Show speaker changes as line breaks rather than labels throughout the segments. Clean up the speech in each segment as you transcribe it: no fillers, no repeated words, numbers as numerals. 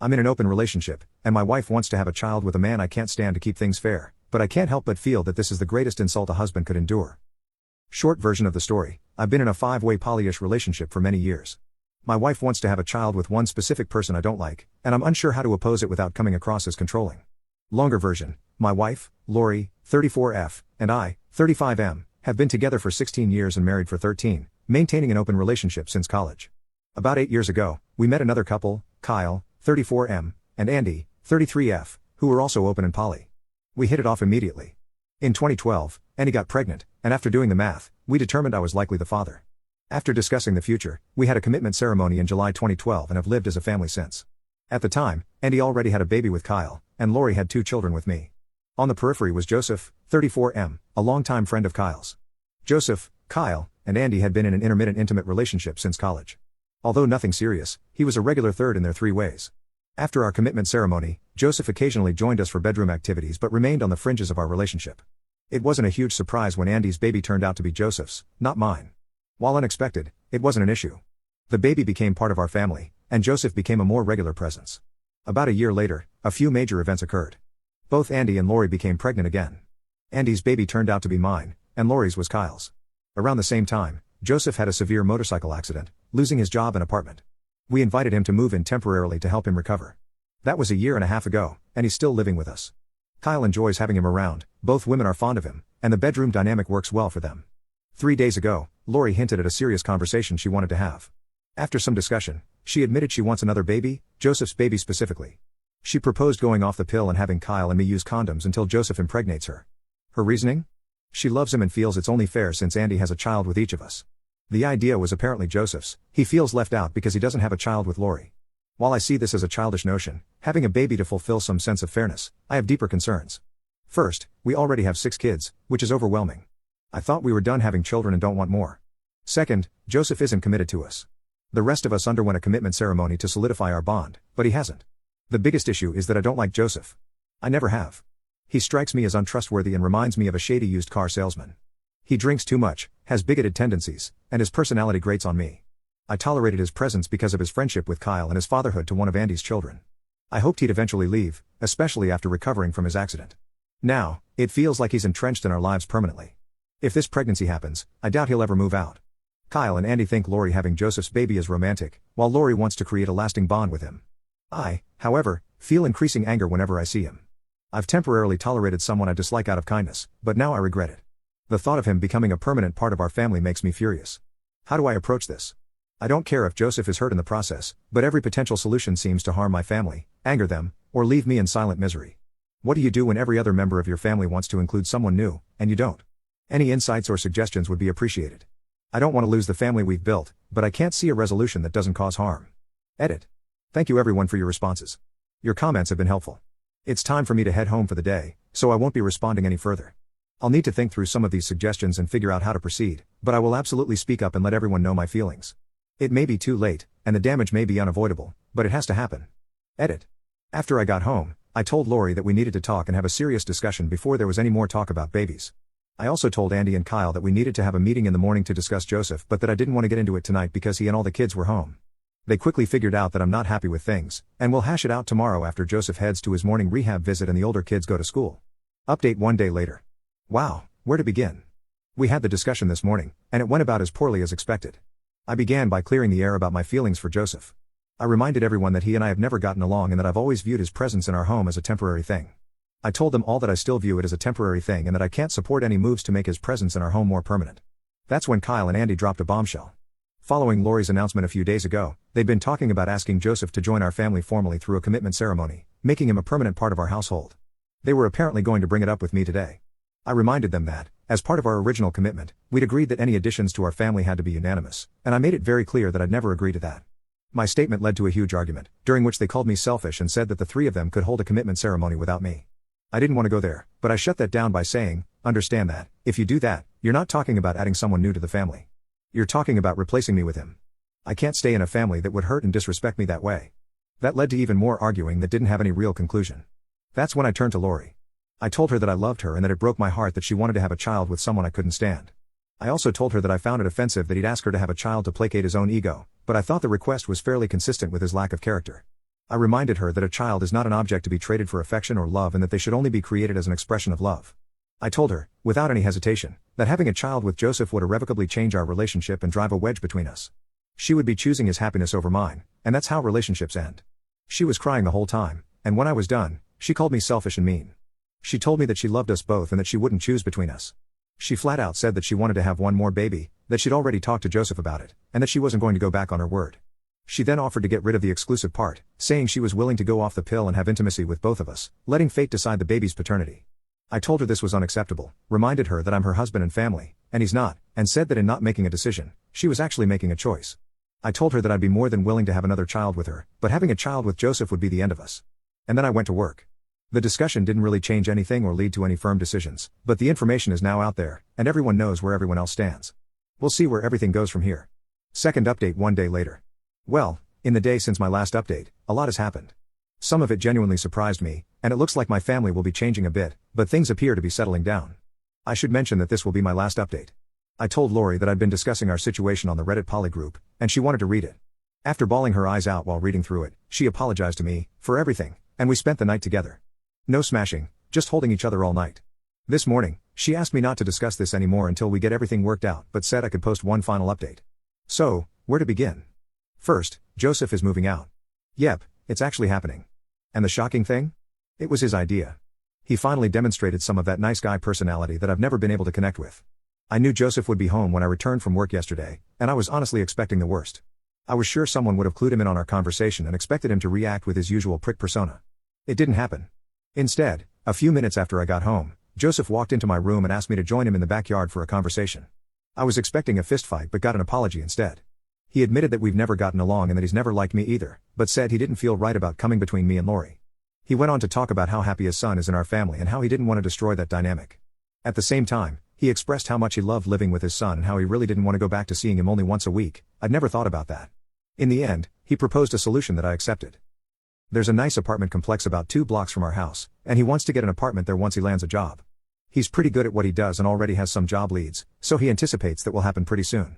I'm in an open relationship, and my wife wants to have a child with a man I can't stand to keep things fair, but I can't help but feel that this is the greatest insult a husband could endure. Short version of the story, I've been in a 5-way polyish relationship for many years. My wife wants to have a child with one specific person I don't like, and I'm unsure how to oppose it without coming across as controlling. Longer version, my wife, Lori, 34F, and I, 35M, have been together for 16 years and married for 13, maintaining an open relationship since college. About 8 years ago, we met another couple, Kyle, 34M, and Andy, 33F, who were also open and poly. We hit it off immediately. In 2012, Andy got pregnant, and after doing the math, we determined I was likely the father. After discussing the future, we had a commitment ceremony in July 2012 and have lived as a family since. At the time, Andy already had a baby with Kyle, and Lori had 2 children with me. On the periphery was Joseph, 34M, a longtime friend of Kyle's. Joseph, Kyle, and Andy had been in an intermittent intimate relationship since college. Although nothing serious, he was a regular third in their 3 ways. After our commitment ceremony, Joseph occasionally joined us for bedroom activities but remained on the fringes of our relationship. It wasn't a huge surprise when Andy's baby turned out to be Joseph's, not mine. While unexpected, it wasn't an issue. The baby became part of our family, and Joseph became a more regular presence. About a year later, a few major events occurred. Both Andy and Lori became pregnant again. Andy's baby turned out to be mine, and Lori's was Kyle's. Around the same time, Joseph had a severe motorcycle accident, losing his job and apartment. We invited him to move in temporarily to help him recover. That was a year and a half ago, and he's still living with us. Kyle enjoys having him around, both women are fond of him, and the bedroom dynamic works well for them. 3 days ago, Lori hinted at a serious conversation she wanted to have. After some discussion, she admitted she wants another baby, Joseph's baby specifically. She proposed going off the pill and having Kyle and me use condoms until Joseph impregnates her. Her reasoning? She loves him and feels it's only fair since Andy has a child with each of us. The idea was apparently Joseph's. He feels left out because he doesn't have a child with Lori. While I see this as a childish notion, having a baby to fulfill some sense of fairness, I have deeper concerns. First, we already have 6 kids, which is overwhelming. I thought we were done having children and don't want more. Second, Joseph isn't committed to us. The rest of us underwent a commitment ceremony to solidify our bond, but he hasn't. The biggest issue is that I don't like Joseph. I never have. He strikes me as untrustworthy and reminds me of a shady used car salesman. He drinks too much, has bigoted tendencies, and his personality grates on me. I tolerated his presence because of his friendship with Kyle and his fatherhood to one of Andy's children. I hoped he'd eventually leave, especially after recovering from his accident. Now, it feels like he's entrenched in our lives permanently. If this pregnancy happens, I doubt he'll ever move out. Kyle and Andy think Lori having Joseph's baby is romantic, while Lori wants to create a lasting bond with him. I, however, feel increasing anger whenever I see him. I've temporarily tolerated someone I dislike out of kindness, but now I regret it. The thought of him becoming a permanent part of our family makes me furious. How do I approach this? I don't care if Joseph is hurt in the process, but every potential solution seems to harm my family, anger them, or leave me in silent misery. What do you do when every other member of your family wants to include someone new, and you don't? Any insights or suggestions would be appreciated. I don't want to lose the family we've built, but I can't see a resolution that doesn't cause harm. Edit. Thank you everyone for your responses. Your comments have been helpful. It's time for me to head home for the day, so I won't be responding any further. I'll need to think through some of these suggestions and figure out how to proceed, but I will absolutely speak up and let everyone know my feelings. It may be too late, and the damage may be unavoidable, but it has to happen. Edit. After I got home, I told Lori that we needed to talk and have a serious discussion before there was any more talk about babies. I also told Andy and Kyle that we needed to have a meeting in the morning to discuss Joseph, but that I didn't want to get into it tonight because he and all the kids were home. They quickly figured out that I'm not happy with things, and we'll hash it out tomorrow after Joseph heads to his morning rehab visit and the older kids go to school. Update 1 day later. Wow, where to begin? We had the discussion this morning, and it went about as poorly as expected. I began by clearing the air about my feelings for Joseph. I reminded everyone that he and I have never gotten along and that I've always viewed his presence in our home as a temporary thing. I told them all that I still view it as a temporary thing and that I can't support any moves to make his presence in our home more permanent. That's when Kyle and Andy dropped a bombshell. Following Lori's announcement a few days ago, they'd been talking about asking Joseph to join our family formally through a commitment ceremony, making him a permanent part of our household. They were apparently going to bring it up with me today. I reminded them that, as part of our original commitment, we'd agreed that any additions to our family had to be unanimous, and I made it very clear that I'd never agree to that. My statement led to a huge argument, during which they called me selfish and said that the 3 of them could hold a commitment ceremony without me. I didn't want to go there, but I shut that down by saying, understand that, if you do that, you're not talking about adding someone new to the family. You're talking about replacing me with him. I can't stay in a family that would hurt and disrespect me that way. That led to even more arguing that didn't have any real conclusion. That's when I turned to Lori. I told her that I loved her and that it broke my heart that she wanted to have a child with someone I couldn't stand. I also told her that I found it offensive that he'd ask her to have a child to placate his own ego, but I thought the request was fairly consistent with his lack of character. I reminded her that a child is not an object to be traded for affection or love and that they should only be created as an expression of love. I told her, without any hesitation, that having a child with Joseph would irrevocably change our relationship and drive a wedge between us. She would be choosing his happiness over mine, and that's how relationships end. She was crying the whole time, and when I was done, she called me selfish and mean. She told me that she loved us both and that she wouldn't choose between us. She flat out said that she wanted to have one more baby, that she'd already talked to Joseph about it, and that she wasn't going to go back on her word. She then offered to get rid of the exclusive part, saying she was willing to go off the pill and have intimacy with both of us, letting fate decide the baby's paternity. I told her this was unacceptable, reminded her that I'm her husband and family, and he's not, and said that in not making a decision, she was actually making a choice. I told her that I'd be more than willing to have another child with her, but having a child with Joseph would be the end of us. And then I went to work. The discussion didn't really change anything or lead to any firm decisions, but the information is now out there, and everyone knows where everyone else stands. We'll see where everything goes from here. Second update one day later. Well, in the day since my last update, a lot has happened. Some of it genuinely surprised me, and it looks like my family will be changing a bit, but things appear to be settling down. I should mention that this will be my last update. I told Lori that I'd been discussing our situation on the Reddit poly group, and she wanted to read it. After bawling her eyes out while reading through it, she apologized to me for everything, and we spent the night together. No smashing, just holding each other all night. This morning, she asked me not to discuss this anymore until we get everything worked out, but said I could post one final update. So, where to begin? First, Joseph is moving out. Yep, it's actually happening. And the shocking thing? It was his idea. He finally demonstrated some of that nice guy personality that I've never been able to connect with. I knew Joseph would be home when I returned from work yesterday, and I was honestly expecting the worst. I was sure someone would have clued him in on our conversation and expected him to react with his usual prick persona. It didn't happen. Instead, a few minutes after I got home, Joseph walked into my room and asked me to join him in the backyard for a conversation. I was expecting a fistfight but got an apology instead. He admitted that we've never gotten along and that he's never liked me either, but said he didn't feel right about coming between me and Lori. He went on to talk about how happy his son is in our family and how he didn't want to destroy that dynamic. At the same time, he expressed how much he loved living with his son and how he really didn't want to go back to seeing him only once a week. I'd never thought about that. In the end, he proposed a solution that I accepted. There's a nice apartment complex about 2 blocks from our house, and he wants to get an apartment there once he lands a job. He's pretty good at what he does and already has some job leads, so he anticipates that will happen pretty soon.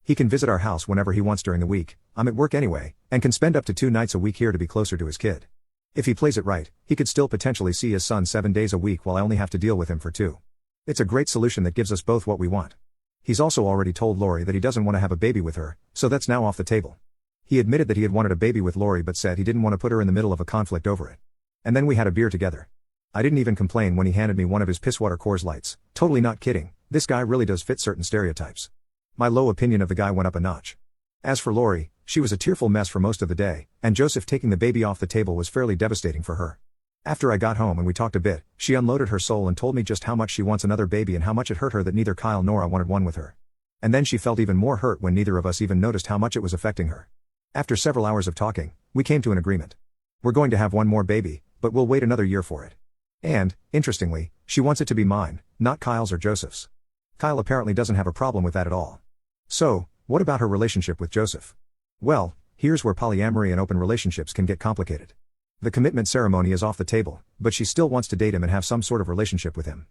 He can visit our house whenever he wants during the week, I'm at work anyway, and can spend up to 2 nights a week here to be closer to his kid. If he plays it right, he could still potentially see his son 7 days a week while I only have to deal with him for 2. It's a great solution that gives us both what we want. He's also already told Lori that he doesn't want to have a baby with her, so that's now off the table. He admitted that he had wanted a baby with Lori but said he didn't want to put her in the middle of a conflict over it. And then we had a beer together. I didn't even complain when he handed me one of his pisswater Coors Lights. Totally not kidding, this guy really does fit certain stereotypes. My low opinion of the guy went up a notch. As for Lori, she was a tearful mess for most of the day, and Joseph taking the baby off the table was fairly devastating for her. After I got home and we talked a bit, she unloaded her soul and told me just how much she wants another baby and how much it hurt her that neither Kyle nor I wanted one with her. And then she felt even more hurt when neither of us even noticed how much it was affecting her. After several hours of talking, we came to an agreement. We're going to have one more baby, but we'll wait another year for it. And, interestingly, she wants it to be mine, not Kyle's or Joseph's. Kyle apparently doesn't have a problem with that at all. So, what about her relationship with Joseph? Well, here's where polyamory and open relationships can get complicated. The commitment ceremony is off the table, but she still wants to date him and have some sort of relationship with him.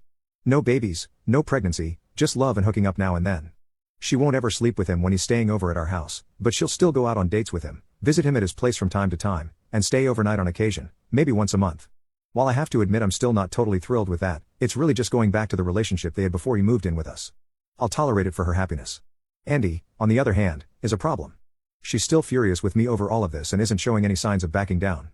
No babies, no pregnancy, just love and hooking up now and then. She won't ever sleep with him when he's staying over at our house, but she'll still go out on dates with him, visit him at his place from time to time, and stay overnight on occasion, maybe once a month. While I have to admit I'm still not totally thrilled with that, it's really just going back to the relationship they had before he moved in with us. I'll tolerate it for her happiness. Andy, on the other hand, is a problem. She's still furious with me over all of this and isn't showing any signs of backing down.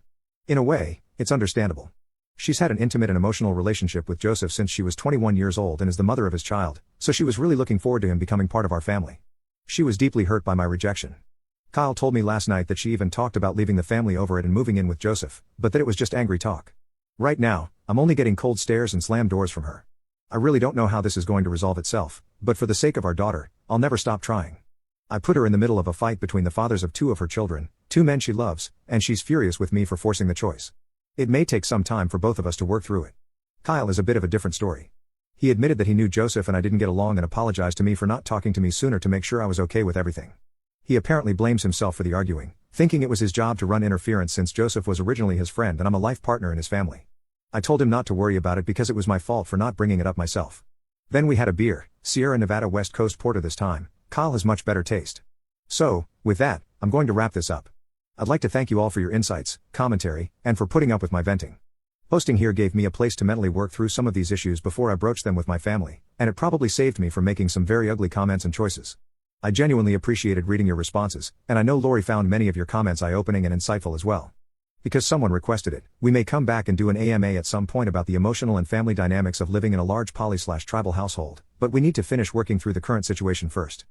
In a way, it's understandable. She's had an intimate and emotional relationship with Joseph since she was 21 years old and is the mother of his child, so she was really looking forward to him becoming part of our family. She was deeply hurt by my rejection. Kyle told me last night that she even talked about leaving the family over it and moving in with Joseph, but that it was just angry talk. Right now, I'm only getting cold stares and slammed doors from her. I really don't know how this is going to resolve itself, but for the sake of our daughter, I'll never stop trying. I put her in the middle of a fight between the fathers of 2 of her children, 2 men she loves, and she's furious with me for forcing the choice. It may take some time for both of us to work through it. Kyle is a bit of a different story. He admitted that he knew Joseph and I didn't get along and apologized to me for not talking to me sooner to make sure I was okay with everything. He apparently blames himself for the arguing, thinking it was his job to run interference since Joseph was originally his friend and I'm a life partner in his family. I told him not to worry about it because it was my fault for not bringing it up myself. Then we had a beer, Sierra Nevada West Coast Porter this time. Kyle has much better taste. So, with that, I'm going to wrap this up. I'd like to thank you all for your insights, commentary, and for putting up with my venting. Posting here gave me a place to mentally work through some of these issues before I broached them with my family, and it probably saved me from making some very ugly comments and choices. I genuinely appreciated reading your responses, and I know Lori found many of your comments eye-opening and insightful as well. Because someone requested it, we may come back and do an AMA at some point about the emotional and family dynamics of living in a large poly/tribal household, but we need to finish working through the current situation first.